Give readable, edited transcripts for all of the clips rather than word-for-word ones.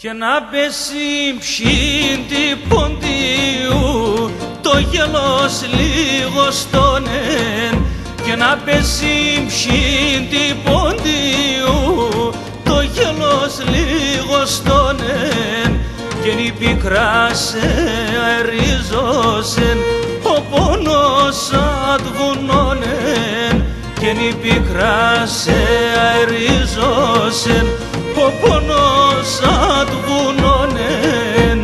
και να πέσει ψήντη ποντίου το γελός λίγο στον εν, και να πέσει ψήντη ποντίου το γελός λίγο στον εν, και η πικρά σε αερίζωσεν ο πόνος αντ' βουνώνεν, και η πικρά σε αερίζωσεν ο πόνος αντ' βουνώνεν.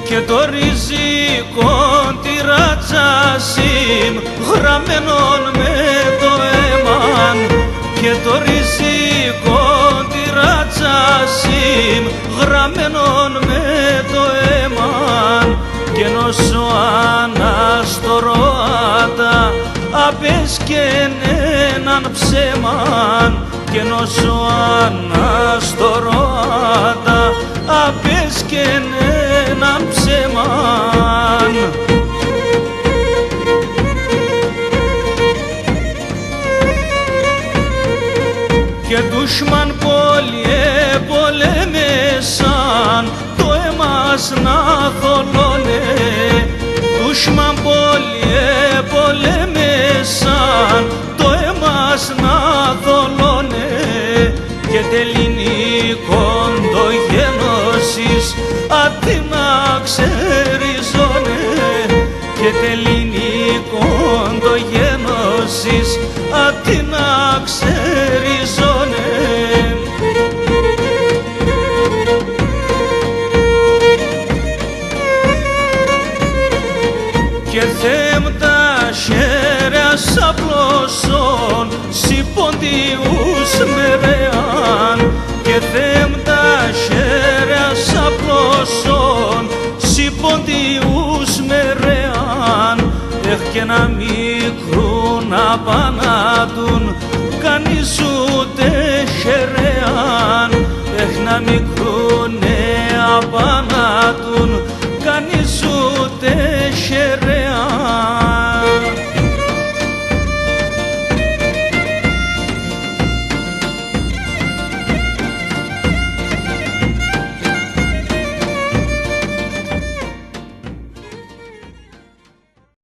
Και το ριζικό τη ρατσάσιμ γραμμένον με το αίμαν, και το ριζικό τη ρατσάσιμ γραμμένον με το αίμαν, και νόσο αναστορώατα απέσκεν έναν ψέμαν, και νόσο αναστορώατα απέσκεν έναν ψέμαν. Και δουσμάν πολέμεσαν το αίμας να θολώνε, δουσμάν πολέμεσαν το αίμας να θολώνε, και τελεινίκον το γένωσης αντί να ξεριζώνε, και τελεινίκον το γένωσης αντί να ξεριζώνε. Και θέμ τα χέρια σαπλώσον σι ποντιούς μερεάν, και θέμ τα χέρια σαπλώσον σι ποντιούς μερεάν, έχ και να μικρούν απανάτουν κανείς ούτε χερεάν, έχ να μικρούν